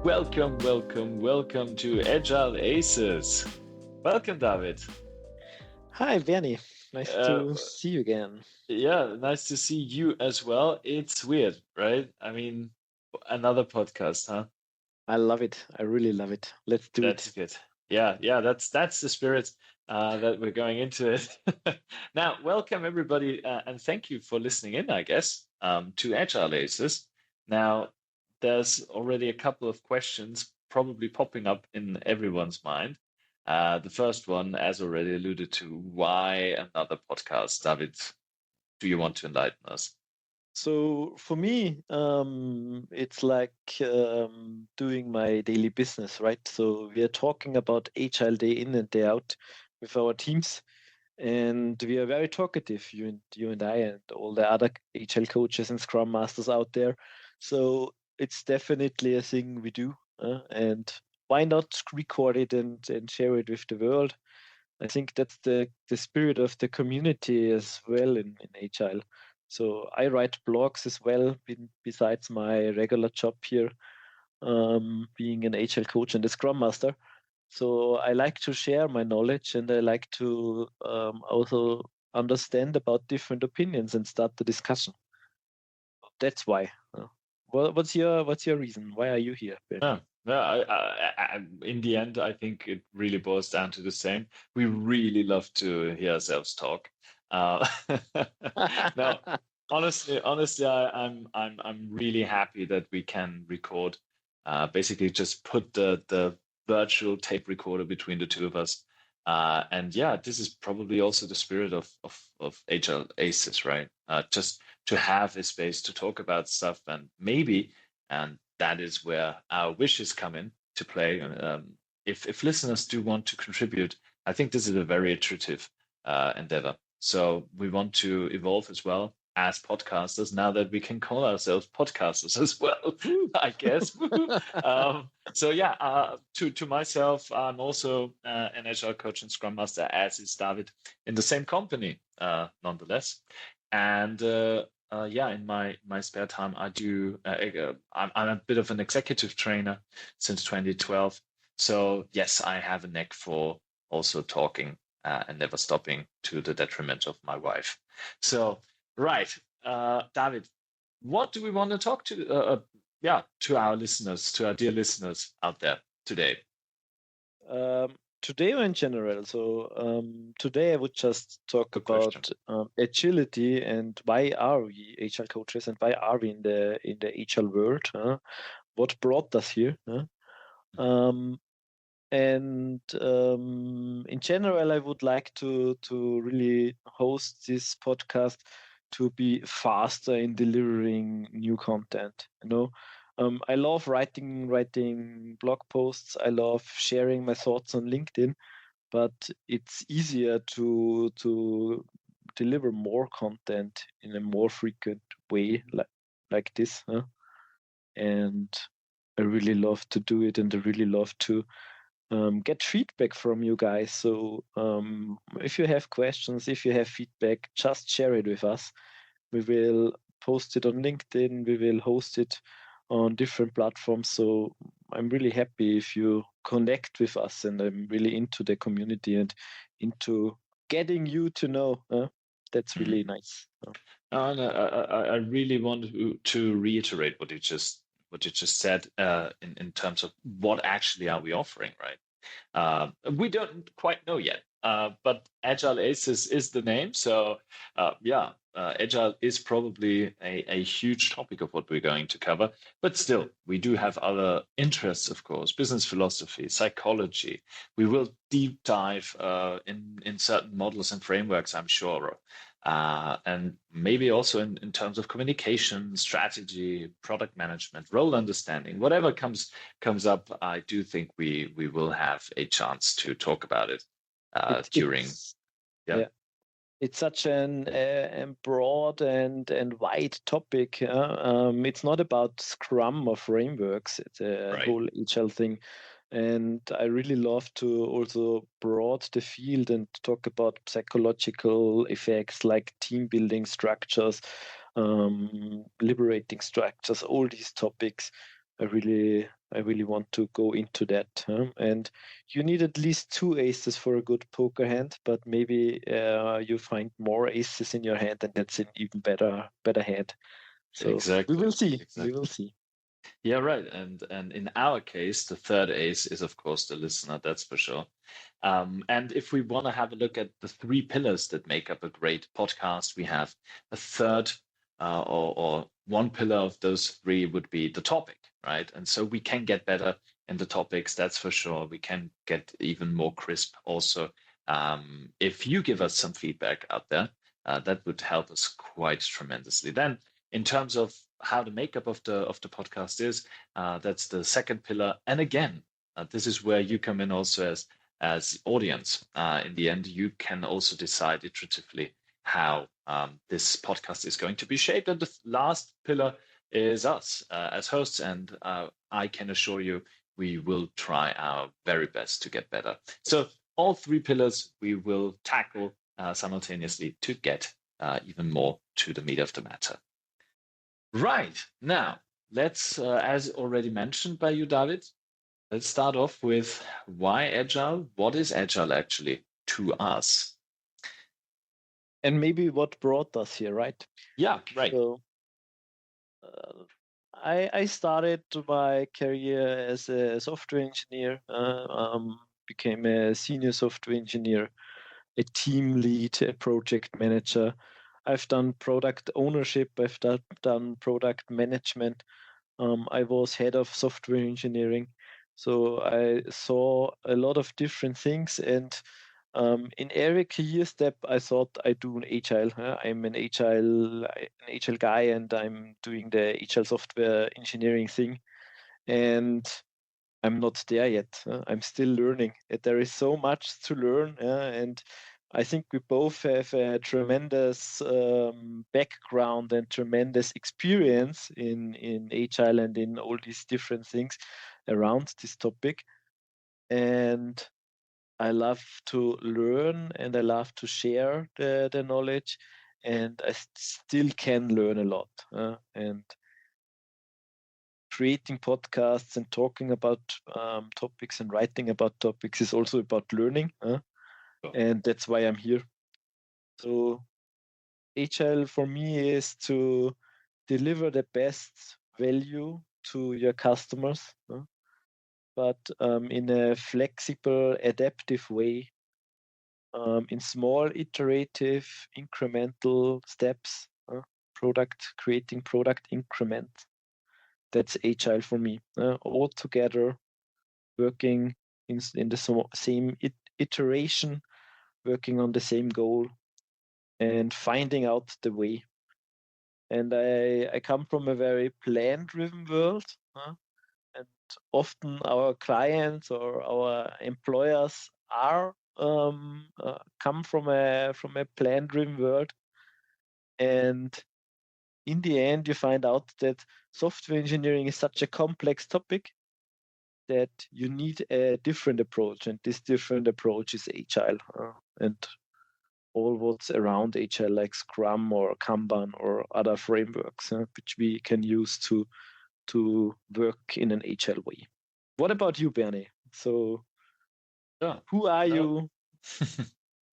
Welcome to Agile Aces. Welcome, David. Hi, Bernie. Nice Uh, to see you again. yeah, nice to see you as well. It's weird, right? I mean, another podcast, huh? I love it. I really love it. Let's do That's it. good. Yeah, that's the spirit that we're going into it. Now, welcome everybody, and thank you for listening in, I guess, to Agile Aces. Now, there's already a couple of questions probably popping up in everyone's mind. The first one, as already alluded to, why another podcast? David, do you want to enlighten us? So for me, it's like doing my daily business, right? So we are talking about agile day in and day out with our teams, and we are very talkative, you and I, and all the other agile coaches and scrum masters out there. So it's definitely a thing we do, and why not record it and share it with the world? I think that's the spirit of the community as well in Agile. So I write blogs as well, besides my regular job here, being an Agile coach and a Scrum Master. So I like to share my knowledge, and I like to also understand about different opinions and start the discussion. That's why. What's your reason? Why are you here, Bernie? Yeah, in the end, I think it really boils down to the same. We really love to hear ourselves talk. Uh, no, honestly, I'm really happy that we can record. Basically, just put the virtual tape recorder between the two of us. And yeah, this is probably also the spirit of HL Aces, right? Just to have a space to talk about stuff and maybe. And that is where our wishes come in to play. If listeners do want to contribute, I think this is a very iterative endeavor. So we want to evolve as well as podcasters now that we can call ourselves podcasters as well, I guess. So yeah, to myself, I'm also an agile coach and scrum master, as is David, in the same company, nonetheless. And yeah, in my spare time, I do. I'm a bit of an executive trainer since 2012. So yes, I have a knack for also talking and never stopping to the detriment of my wife. So right, David, what do we want to talk to? Yeah, to our listeners, to our dear listeners out there today. Today or in general? So today I would just talk Good question. about agility and why are we HR coaches and why are we in the HR world? What brought us here? Um, and in general, I would like to really host this podcast to be faster in delivering new content. I love writing blog posts. I love sharing my thoughts on LinkedIn, but it's easier to deliver more content in a more frequent way, like this. And I really love to do it, and I really love to get feedback from you guys. So if you have questions, if you have feedback, just share it with us. We will post it on LinkedIn. We will host it on different platforms. So I'm really happy if you connect with us, and I'm really into the community and into getting you to know. That's Mhm. really nice. And I really want to reiterate what you just said in terms of what actually are we offering, right? We don't quite know yet, but Agile Aces is the name. So, yeah, Agile is probably a huge topic of what we're going to cover. But still, we do have other interests, of course, business philosophy, psychology. We will deep dive in certain models and frameworks, I'm sure. And maybe also in terms of communication, strategy, product management, role understanding, whatever comes up, I do think we will have a chance to talk about it during. It's Yeah, yeah. It's such an broad and wide topic. It's not about Scrum or frameworks. It's a right. whole agile thing, and I really love to also broad the field and talk about psychological effects like team building structures, liberating structures, all these topics. I really want to go into that. And you need at least 2 aces for a good poker hand, but maybe you find more aces in your hand, and that's an even better hand. So we Exactly. will see. We will Exactly. see. Yeah, right. And in our case, the third ace is of course the listener, that's for sure. And if we want to have a look at the three pillars that make up a great podcast, we have a third or one pillar of those three would be the topic, right? And so we can get better in the topics, that's for sure. We can get even more crisp also. If you give us some feedback out there, that would help us quite tremendously. Then, in terms of how the makeup of the podcast is, that's the second pillar. And again, this is where you come in also as audience. In the end, you can also decide iteratively how this podcast is going to be shaped. And the last pillar is us as hosts. And I can assure you, we will try our very best to get better. So all three pillars we will tackle simultaneously to get even more to the meat of the matter. Right. Now, let's, as already mentioned by you, David, let's start off with why Agile? What is Agile actually to us? And maybe what brought us here, right? Yeah, right. So I started my career as a software engineer, became a senior software engineer, a team lead, a project manager. I've done product ownership, I've done product management. I was head of software engineering. So I saw a lot of different things. And in every career step, I thought I do an agile. I'm an agile guy, and I'm doing the agile software engineering thing. And I'm not there yet. I'm still learning. There is so much to learn, and I think we both have a tremendous background and tremendous experience in agile and in all these different things around this topic. And I love to learn, and I love to share the knowledge, and I still can learn a lot. And creating podcasts and talking about topics and writing about topics is also about learning, Sure. and that's why I'm here. So agile for me is to deliver the best value to your customers, but in a flexible, adaptive way, in small, iterative, incremental steps, creating product increment. That's agile for me. All together, working in the same iteration, working on the same goal, and finding out the way. And I come from a very plan-driven world, and often our clients or our employers are come from a plan-driven world. And in the end, you find out that software engineering is such a complex topic that you need a different approach, and this different approach is agile, and all what's around agile, like Scrum or Kanban or other frameworks, which we can use to work in an agile way. What about you, Bernie? So, Sure. who are No. you?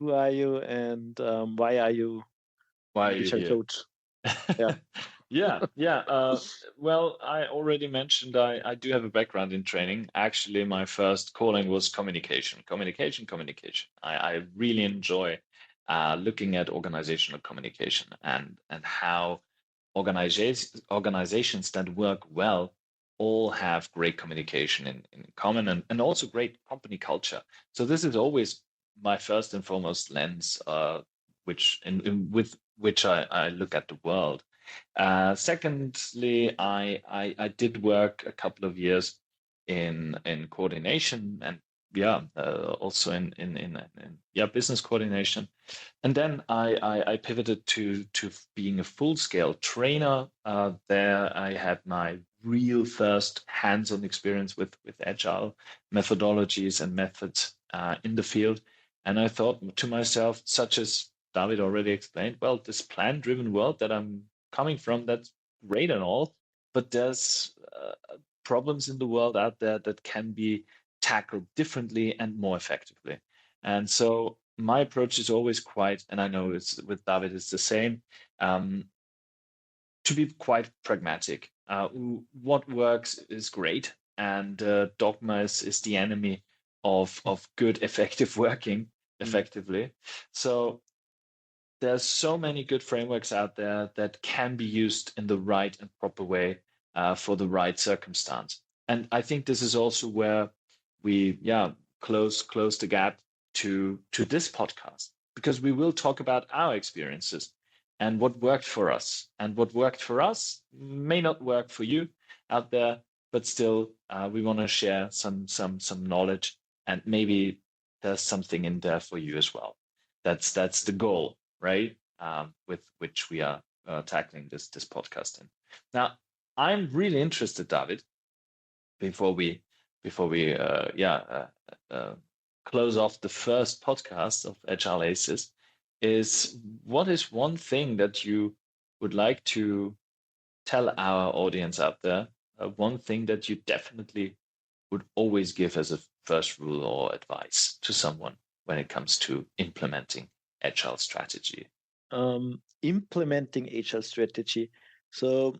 Who are you, and why are you Why an are you agile here? coach? Yeah. Yeah, yeah. Well, I already mentioned I do have a background in training. Actually, my first calling was communication, communication, communication. I really enjoy looking at organizational communication and how organizations that work well all have great communication in common and also great company culture. So this is always my first and foremost lens, with which I look at the world. Secondly, I did work a couple of years in coordination and yeah, also in yeah, business coordination. And then I pivoted to being a full scale trainer. There I had my real first hands-on experience with agile methodologies and methods in the field. And I thought to myself, such as David already explained, well, this plan-driven world that I'm coming from, that's great and all, but there's problems in the world out there that can be tackled differently and more effectively. And so my approach is always quite, and I know it's with David, it's the same, um, to be quite pragmatic. What works is great, and dogma is the enemy of good, effective working effectively. So there's so many good frameworks out there that can be used in the right and proper way for the right circumstance. And I think this is also where we, close the gap to this podcast, because we will talk about our experiences and what worked for us. And what worked for us may not work for you out there, but still, we want to share some knowledge, and maybe there's something in there for you as well. That's the goal, right? With which we are tackling this podcast in. Now, I'm really interested, David, before we close off the first podcast of Agile Aces, is what is one thing that you would like to tell our audience out there? One thing that you definitely would always give as a first rule or advice to someone when it comes to implementing Agile strategy? Implementing Agile strategy. So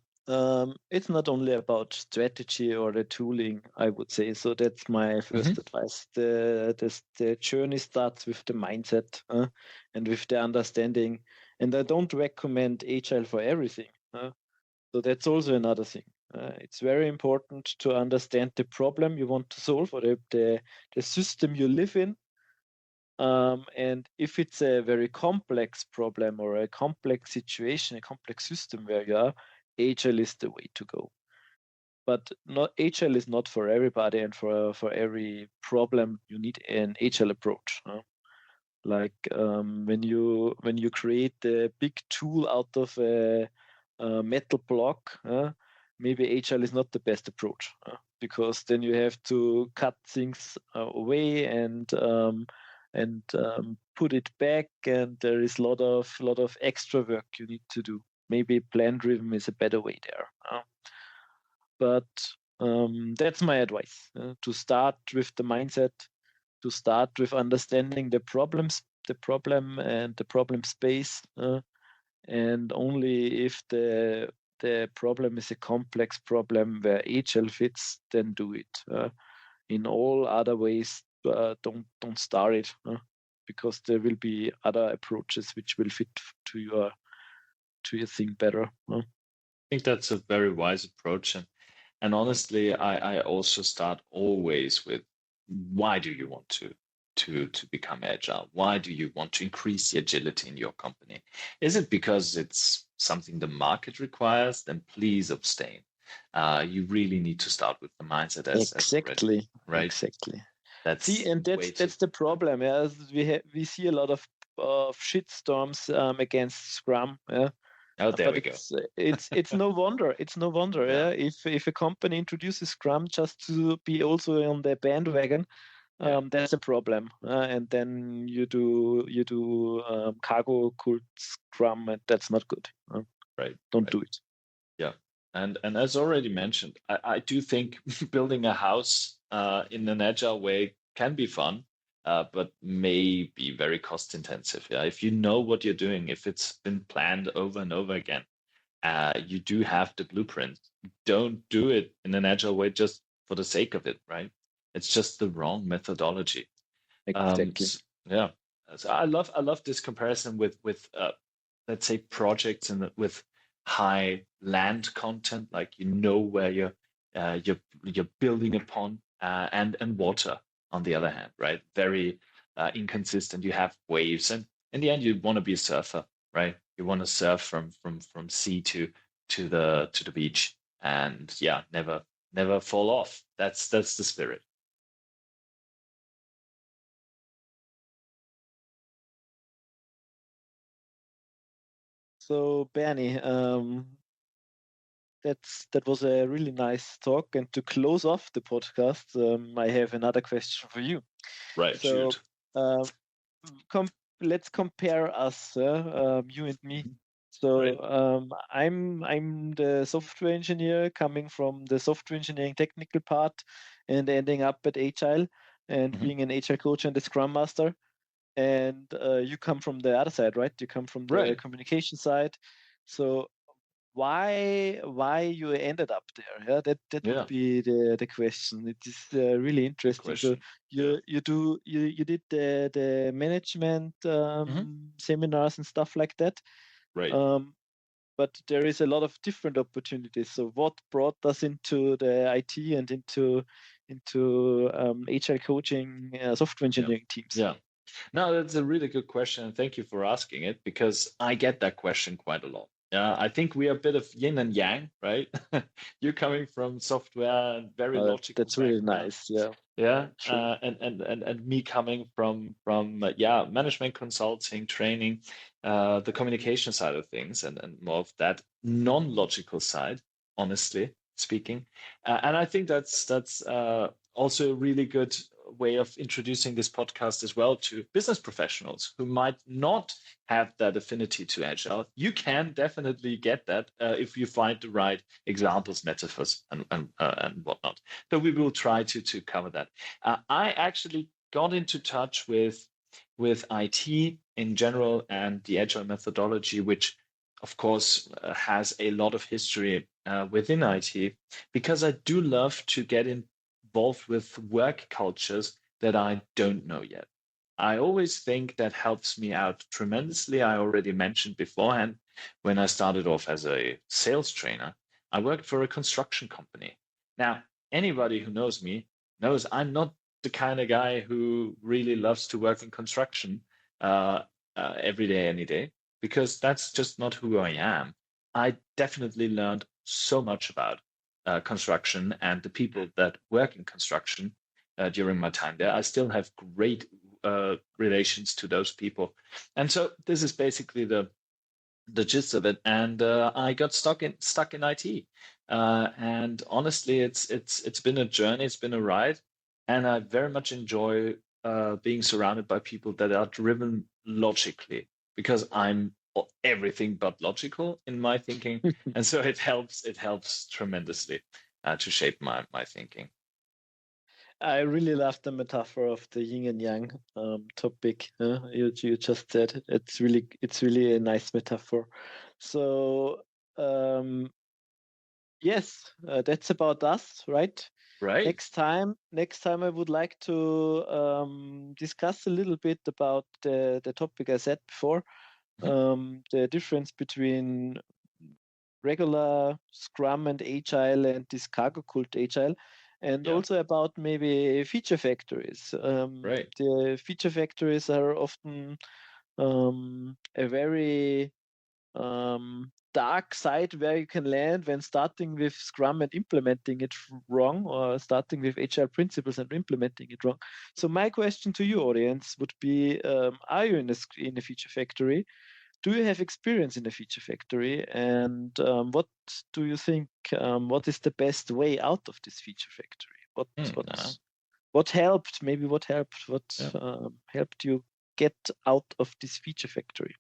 it's not only about strategy or the tooling, I would say. So that's my first advice. The journey starts with the mindset and with the understanding. And I don't recommend Agile for everything. So that's also another thing. It's very important to understand the problem you want to solve, or the system you live in. And if it's a very complex problem or a complex situation, a complex system where you are, Agile is the way to go. But not Agile is not for everybody, and for every problem you need an Agile approach. Like when you create a big tool out of a metal block, maybe Agile is not the best approach, because then you have to cut things away and put it back, and there is a lot of extra work you need to do. Maybe plan driven is a better way there. But that's my advice, to start with the mindset, to start with understanding the problem and the problem space, and only if the problem is a complex problem where Agile fits, then do it. In all other ways, don't start it, because there will be other approaches which will fit to your thing better. I think that's a very wise approach, and honestly, I also start always with, why do you want to become agile? Why do you want to increase the agility in your company? Is it because it's something the market requires? Then please abstain. You really need to start with the mindset as Exactly, right? Exactly. That's that's the problem. Yeah, we see a lot of shitstorms against Scrum. Yeah. Oh, there But we go. it's no wonder. It's no wonder. Yeah. If a company introduces Scrum just to be also on the bandwagon, that's a problem. And then you do cargo cult Scrum, and that's not good. Right. Don't do it. Yeah. And as already mentioned, I do think building a house in an agile way can be fun, but may be very cost intensive. Yeah. If you know what you're doing, if it's been planned over and over again, you do have the blueprint. Don't do it in an agile way just for the sake of it, right? It's just the wrong methodology. Exactly. Yeah. So I love this comparison with let's say projects and with high land content, like where you're building upon, and water on the other hand, right? Very inconsistent. You have waves, and in the end, you want to be a surfer, right? You want to surf from sea to the beach, and yeah, never fall off. That's the spirit. So Bernie, that was a really nice talk. And to close off the podcast, I have another question for you. Right. So Shoot. let's compare us, you and me. So Right. I'm the software engineer coming from the software engineering technical part and ending up at Agile and Mhm. being an Agile coach and a Scrum Master. And you come from the other side, right? You come from the Right. communication side. So why you ended up there? Yeah, that would Yeah. be the question. It is really Good interesting. So question. Yeah. you did the management Mhm. seminars and stuff like that. Right. Um, but there is a lot of different opportunities. So what brought us into the IT and into HR coaching, software Yeah. engineering teams? Yeah. No, that's a really good question, and thank you for asking it because I get that question quite a lot. Yeah, I think we are a bit of yin and yang, right? You're coming from software and very logical That's really background. nice. Yeah, Yeah, true. and me coming from management consulting, training, the communication side of things, and more of that non-logical side, honestly speaking. And I think that's also a really good way of introducing this podcast as well to business professionals who might not have that affinity to agile. You can definitely get that if you find the right examples, metaphors, and whatnot. So we will try to cover that. I actually got into touch with IT in general and the agile methodology, which of course has a lot of history within IT, because I do love to get involved with work cultures that I don't know yet. I always think that helps me out tremendously. I already mentioned beforehand when I started off as a sales trainer, I worked for a construction company. Now, anybody who knows me knows I'm not the kind of guy who really loves to work in construction uh, every day, any day, because that's just not who I am. I definitely learned so much about construction and the people that work in construction during my time there. I still have great relations to those people, and so this is basically the gist of it. And I got stuck in IT. And honestly, it's been a journey, it's been a ride, and I very much enjoy being surrounded by people that are driven logically because I'm everything but logical in my thinking, and so it helps tremendously to shape my thinking. I really love the metaphor of the yin and yang topic. You just said it's really a nice metaphor. So yes, that's about us, right? Right. Next time, I would like to discuss a little bit about the topic I said before, Mhm. the difference between regular Scrum and Agile and this cargo cult Agile, and Yeah. also about maybe feature factories. Right. The feature factories are often a very dark side where you can land when starting with Scrum and implementing it wrong, or starting with Agile principles and implementing it wrong. So my question to you, audience, would be: are you in a feature factory? Do you have experience in a feature factory? And what do you think? What is the best way out of this feature factory? What Hmm, what uh, what helped? Maybe what helped? What yeah. helped you get out of this feature factory?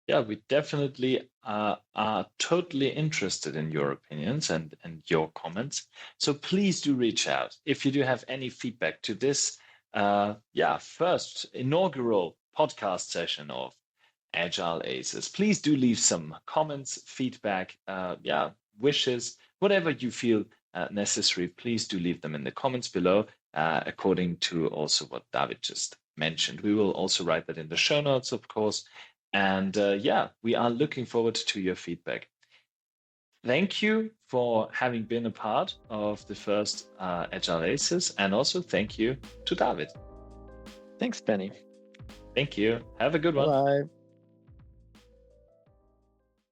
Yeah, we definitely are totally interested in your opinions and your comments. So please do reach out if you do have any feedback to this, first inaugural podcast session of Agile Aces. Please do leave some comments, feedback, wishes, whatever you feel necessary. Please do leave them in the comments below, according to also what David just mentioned. We will also write that in the show notes, of course. And we are looking forward to your feedback. Thank you for having been a part of the first Agile Aces, and also thank you to David. Thanks, Benny. Thank you. Have a good Bye one. bye.